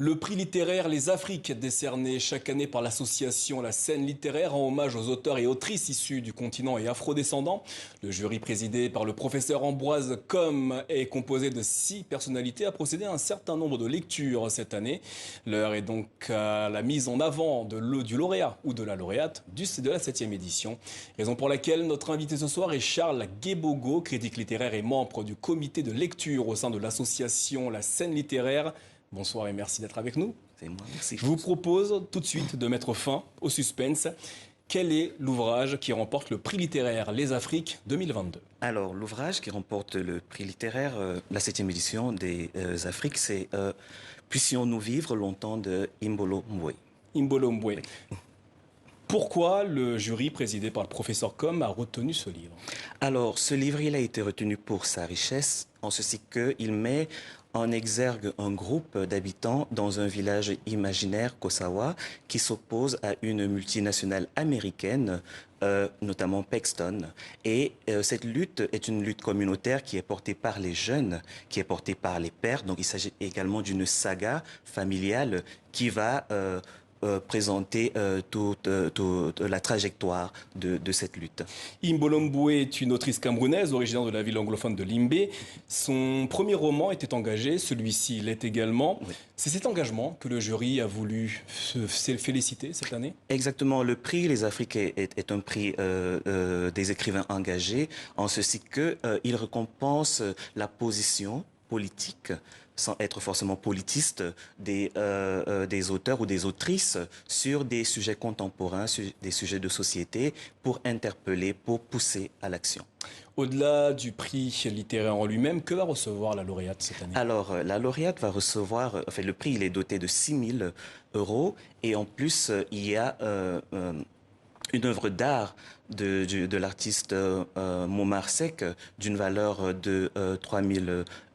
Le prix littéraire Les Afriques, décerné chaque année par l'association La Scène littéraire, rend hommage aux auteurs et autrices issus du continent et afrodescendants. Le jury présidé par le professeur Ambroise Comme est composé de 6 personnalités, a procédé à un certain nombre de lectures cette année. L'heure est donc à la mise en avant du lauréat ou de la lauréate de la 7e édition. Raison pour laquelle notre invité ce soir est Charles Guébogo, critique littéraire et membre du comité de lecture au sein de l'association La Scène littéraire. Bonsoir et merci d'être avec nous. C'est moi, merci. Je vous propose tout de suite de mettre fin au suspense. Quel est l'ouvrage qui remporte le prix littéraire Les Afriques 2022? Alors, l'ouvrage qui remporte le prix littéraire, la 7e édition des Afriques, c'est Puissions-nous vivre longtemps de Imbolo Mbwe. Imbolo Mbwe. Pourquoi le jury présidé par le professeur Comme a retenu ce livre? Alors, ce livre, il a été retenu pour sa richesse, en ceci qu'il met en exergue un groupe d'habitants dans un village imaginaire, Kosawa, qui s'oppose à une multinationale américaine, notamment Paxton. Et cette lutte est une lutte communautaire qui est portée par les jeunes, qui est portée par les pères. Donc il s'agit également d'une saga familiale qui va présenter toute la trajectoire de cette lutte. Imbolo Mbwe est une autrice camerounaise originaire de la ville anglophone de Limbé. Son premier roman était engagé, celui-ci l'est également. Oui. C'est cet engagement que le jury a voulu se féliciter cette année? Exactement. Le prix Les Afriques est un prix des écrivains engagés, en ceci qu'il récompense la position politique, sans être forcément politiste, des auteurs ou des autrices sur des sujets contemporains, sur des sujets de société, pour interpeller, pour pousser à l'action. Au-delà du prix littéraire en lui-même, que va recevoir la lauréate cette année? Alors, la lauréate va recevoir, le prix il est doté de 6 000 € et en plus, il y a une œuvre d'art de l'artiste Momar Sek d'une valeur de 3 000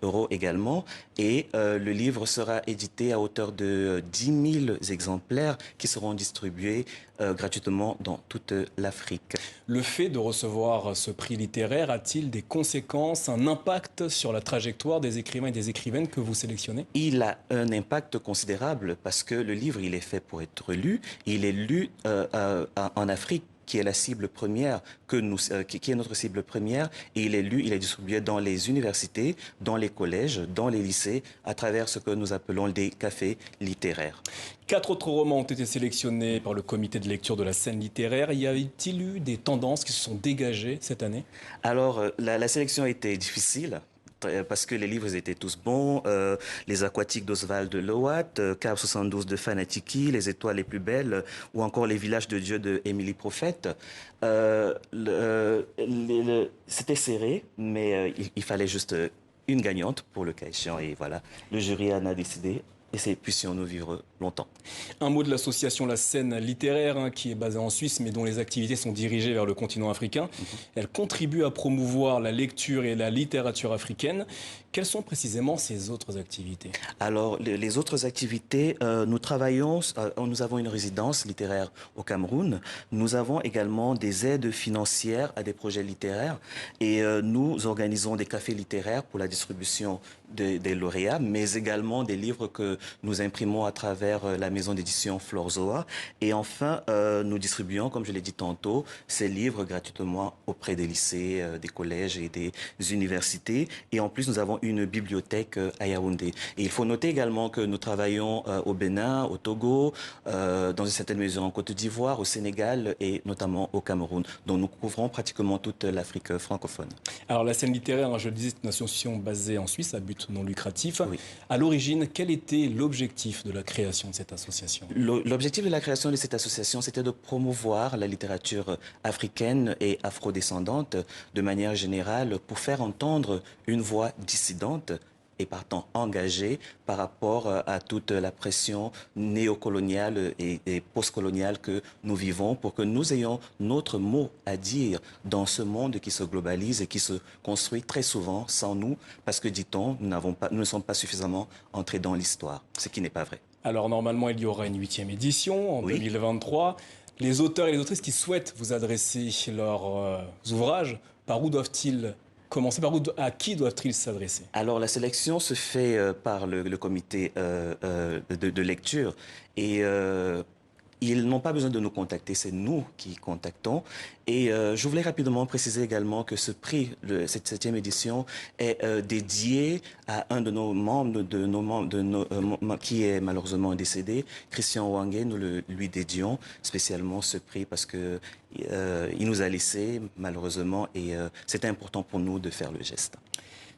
€ également. Et le livre sera édité à hauteur de 10 000 exemplaires qui seront distribués gratuitement dans toute l'Afrique. Le fait de recevoir ce prix littéraire a-t-il des conséquences, un impact sur la trajectoire des écrivains et des écrivaines que vous sélectionnez? Il a un impact considérable parce que le livre, il est fait pour être lu. Il est lu en Afrique, qui est la cible première, qui est notre cible première, et il est lu, il est distribué dans les universités, dans les collèges, dans les lycées, à travers ce que nous appelons des cafés littéraires. 4 autres romans ont été sélectionnés par le comité de lecture de la Scène littéraire. Y a-t-il eu des tendances qui se sont dégagées cette année? Alors, la sélection a été difficile, parce que les livres étaient tous bons, Les Aquatiques d'Oswald de Lowat, Cave 72 de Fanatiki, Les Étoiles les plus belles, ou encore Les Villages de Dieu de Émilie Prophète. C'était serré, mais il fallait juste une gagnante pour le cas échéant, et voilà, le jury en a décidé. Et c'est Puissions-nous vivre longtemps. Un mot de l'association La Scène littéraire, qui est basée en Suisse, mais dont les activités sont dirigées vers le continent africain. Elle contribue à promouvoir la lecture et la littérature africaine. Quelles sont précisément ces autres activités? Alors, les autres activités, nous travaillons, nous avons une résidence littéraire au Cameroun. Nous avons également des aides financières à des projets littéraires. Et nous organisons des cafés littéraires pour la distribution des lauréats, mais également des livres que nous imprimons à travers la maison d'édition Florzoa. Et enfin, nous distribuons, comme je l'ai dit tantôt, ces livres gratuitement auprès des lycées, des collèges et des universités. Et en plus, nous avons une bibliothèque à Yaoundé. Et il faut noter également que nous travaillons au Bénin, au Togo, dans une certaine mesure en Côte d'Ivoire, au Sénégal et notamment au Cameroun. Donc nous couvrons pratiquement toute l'Afrique francophone. Alors la Scène littéraire, je le disais, c'est une association basée en Suisse à but non lucratif. Oui. À l'origine, quel était l'objectif de la création de cette association? L'objectif de la création de cette association, c'était de promouvoir la littérature africaine et afrodescendante de manière générale pour faire entendre une voix dissidente et partant engagée par rapport à toute la pression néocoloniale et postcoloniale que nous vivons, pour que nous ayons notre mot à dire dans ce monde qui se globalise et qui se construit très souvent sans nous, parce que, dit-on, nous ne sommes pas suffisamment entrés dans l'histoire, ce qui n'est pas vrai. Alors normalement, il y aura une 8e édition en 2023. Les auteurs et les autrices qui souhaitent vous adresser leurs ouvrages, par où doivent-ils Commencer par où, à qui doivent-ils s'adresser? Alors, la sélection se fait par le comité de lecture et ils n'ont pas besoin de nous contacter, c'est nous qui contactons. Et je voulais rapidement préciser également que ce prix, cette 7e édition, est dédié à un de nos membres, qui est malheureusement décédé, Christian Wangé. Nous lui dédions spécialement ce prix parce que il nous a laissé malheureusement et c'était important pour nous de faire le geste.